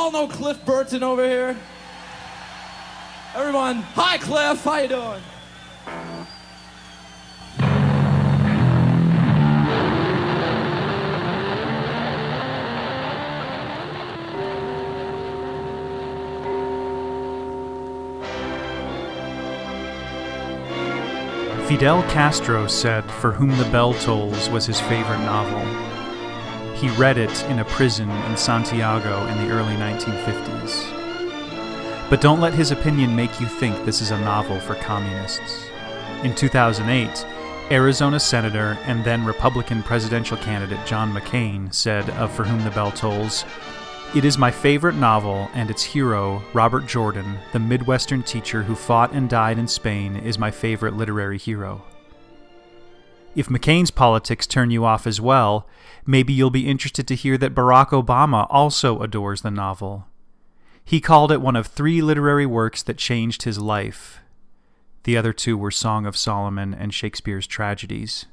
all know Cliff Burton over here? Everyone, hi Cliff, how you doing? Fidel Castro said For Whom the Bell Tolls was his favorite novel. He read it in a prison in Santiago in the early 1950s. But don't let his opinion make you think this is a novel for communists. In 2008, Arizona Senator and then Republican presidential candidate John McCain said of For Whom the Bell Tolls, "It is my favorite novel, and its hero, Robert Jordan, the Midwestern teacher who fought and died in Spain, is my favorite literary hero." If McCain's politics turn you off as well, maybe you'll be interested to hear that Barack Obama also adores the novel. He called it one of 3 literary works that changed his life. The other 2 were Song of Solomon and Shakespeare's tragedies.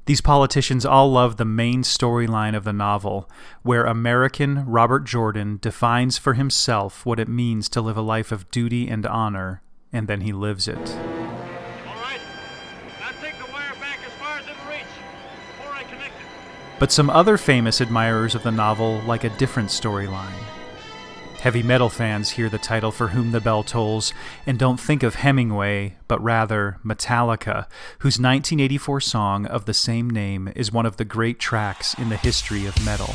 These politicians all love the main storyline of the novel, where American Robert Jordan defines for himself what it means to live a life of duty and honor, and then he lives it. All right. Now take the wire back as far as it'll reach before I connect it. But some other famous admirers of the novel like a different storyline. Heavy metal fans hear the title For Whom the Bell Tolls and don't think of Hemingway, but rather Metallica, whose 1984 song of the same name is one of the great tracks in the history of metal.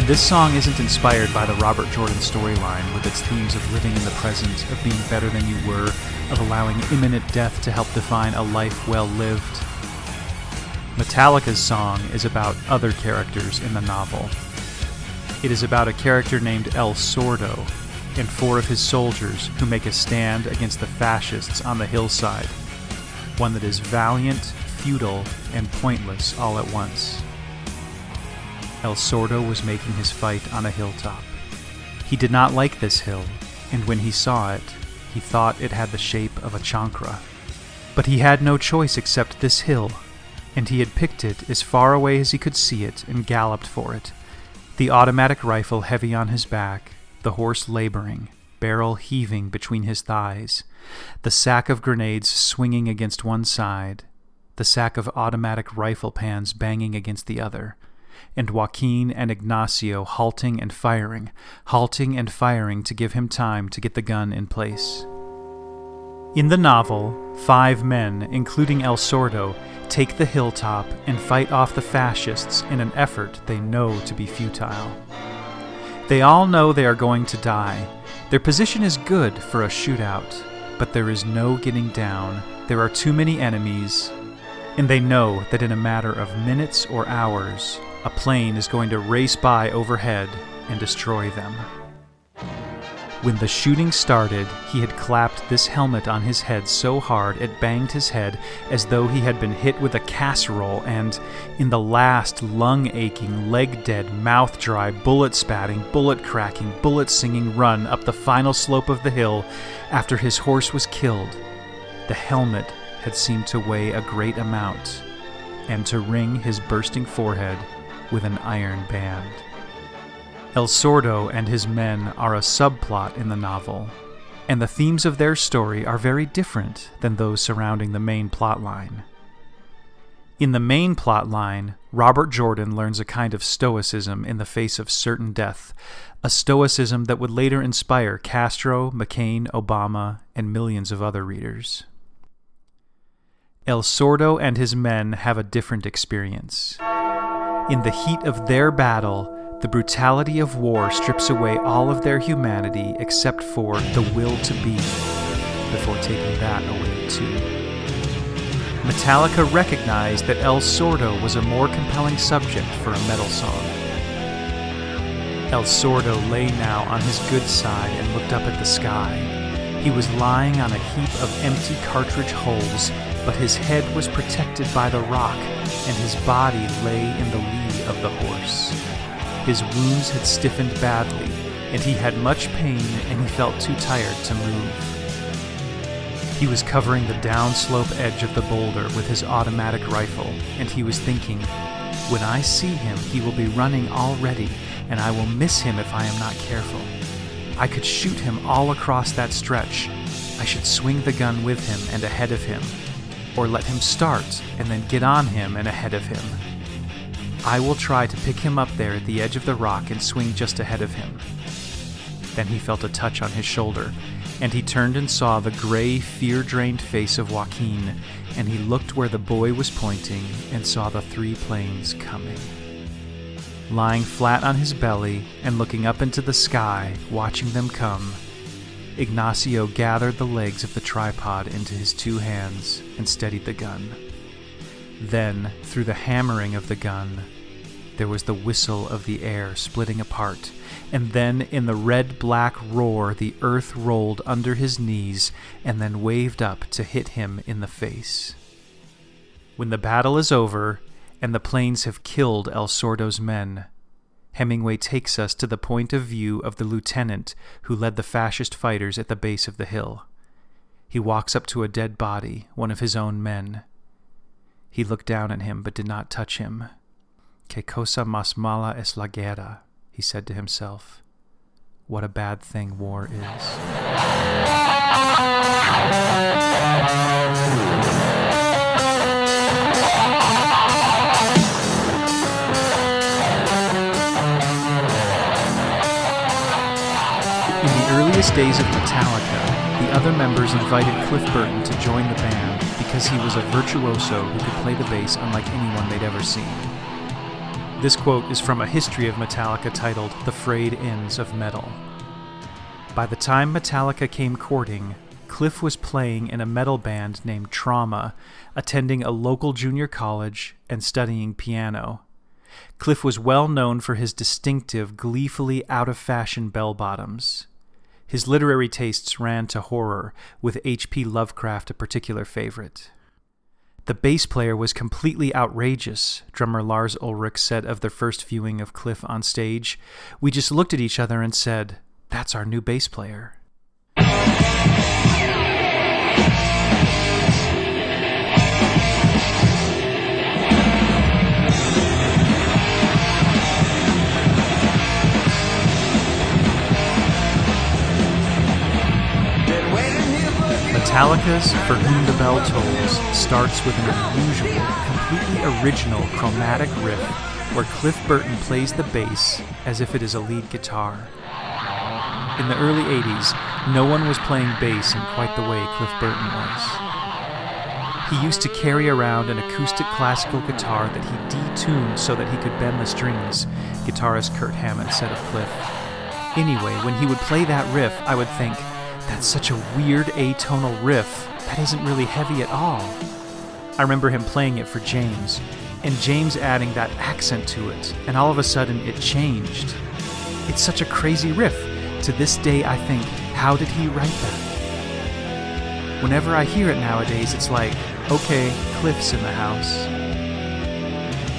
This song isn't inspired by the Robert Jordan storyline with its themes of living in the present, of being better than you were, of allowing imminent death to help define a life well lived. Metallica's song is about other characters in the novel. It is about a character named El Sordo and 4 of his soldiers who make a stand against the fascists on the hillside, one that is valiant, futile, and pointless all at once. El Sordo was making his fight on a hilltop. He did not like this hill, and when he saw it, he thought it had the shape of a chancra. But he had no choice except this hill, and he had picked it as far away as he could see it and galloped for it, the automatic rifle heavy on his back, the horse laboring, barrel heaving between his thighs, the sack of grenades swinging against one side, the sack of automatic rifle pans banging against the other, and Joaquin and Ignacio halting and firing to give him time to get the gun in place. In the novel, 5 men, including El Sordo, take the hilltop and fight off the fascists in an effort they know to be futile. They all know they are going to die. Their position is good for a shootout, but there is no getting down. There are too many enemies, and they know that in a matter of minutes or hours, a plane is going to race by overhead and destroy them. When the shooting started, he had clapped this helmet on his head so hard it banged his head as though he had been hit with a casserole, and in the last lung-aching, leg-dead, mouth-dry, bullet-spatting, bullet-cracking, bullet-singing run up the final slope of the hill after his horse was killed, the helmet had seemed to weigh a great amount and to ring his bursting forehead with an iron band. El Sordo and his men are a subplot in the novel, and the themes of their story are very different than those surrounding the main plotline. In the main plotline, Robert Jordan learns a kind of stoicism in the face of certain death, a stoicism that would later inspire Castro, McCain, Obama, and millions of other readers. El Sordo and his men have a different experience. In the heat of their battle, the brutality of war strips away all of their humanity except for the will to be, before taking that away too. Metallica recognized that El Sordo was a more compelling subject for a metal song. El Sordo lay now on his good side and looked up at the sky. He was lying on a heap of empty cartridge holes, but his head was protected by the rock, and his body lay in the lee of the horse. His wounds had stiffened badly, and he had much pain, and he felt too tired to move. He was covering the downslope edge of the boulder with his automatic rifle, and he was thinking, "When I see him, he will be running already, and I will miss him if I am not careful. I could shoot him all across that stretch. I should swing the gun with him and ahead of him, or let him start and then get on him and ahead of him. I will try to pick him up there at the edge of the rock and swing just ahead of him." Then he felt a touch on his shoulder, and he turned and saw the gray, fear-drained face of Joaquin, and he looked where the boy was pointing and saw the 3 planes coming. Lying flat on his belly and looking up into the sky, watching them come, Ignacio gathered the legs of the tripod into his 2 hands and steadied the gun. Then, through the hammering of the gun, there was the whistle of the air splitting apart, and then in the red-black roar the earth rolled under his knees and then waved up to hit him in the face. When the battle is over, and the planes have killed El Sordo's men, Hemingway takes us to the point of view of the lieutenant who led the fascist fighters at the base of the hill. He walks up to a dead body, one of his own men. He looked down at him but did not touch him. "Que cosa más mala es la guerra," he said to himself. What a bad thing war is. In the earliest days of Metallica, the other members invited Cliff Burton to join the band because he was a virtuoso who could play the bass unlike anyone they'd ever seen. This quote is from a history of Metallica titled The Frayed Ends of Metal. By the time Metallica came courting, Cliff was playing in a metal band named Trauma, attending a local junior college and studying piano. Cliff was well known for his distinctive, gleefully out-of-fashion bell-bottoms. His literary tastes ran to horror, with H.P. Lovecraft a particular favorite. "The bass player was completely outrageous," drummer Lars Ulrich said of their first viewing of Cliff on stage. "We just looked at each other and said, 'That's our new bass player.'" Metallica's For Whom the Bell Tolls starts with an unusual, completely original chromatic riff where Cliff Burton plays the bass as if it is a lead guitar. In the early 80s, no one was playing bass in quite the way Cliff Burton was. He used to carry around an acoustic classical guitar that he detuned so that he could bend the strings, guitarist Kurt Hammond said of Cliff. Anyway, when he would play that riff, I would think, "That's such a weird atonal riff. That isn't really heavy at all." I remember him playing it for James, and James adding that accent to it, and all of a sudden it changed. It's such a crazy riff. To this day I think, how did he write that? Whenever I hear it nowadays, it's like, okay, Cliff's in the house.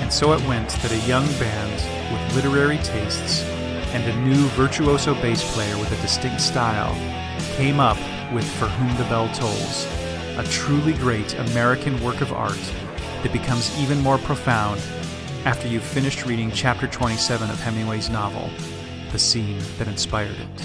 And so it went that a young band with literary tastes and a new virtuoso bass player with a distinct style came up with For Whom the Bell Tolls, a truly great American work of art that becomes even more profound after you've finished reading chapter 27 of Hemingway's novel, The Scene That Inspired It.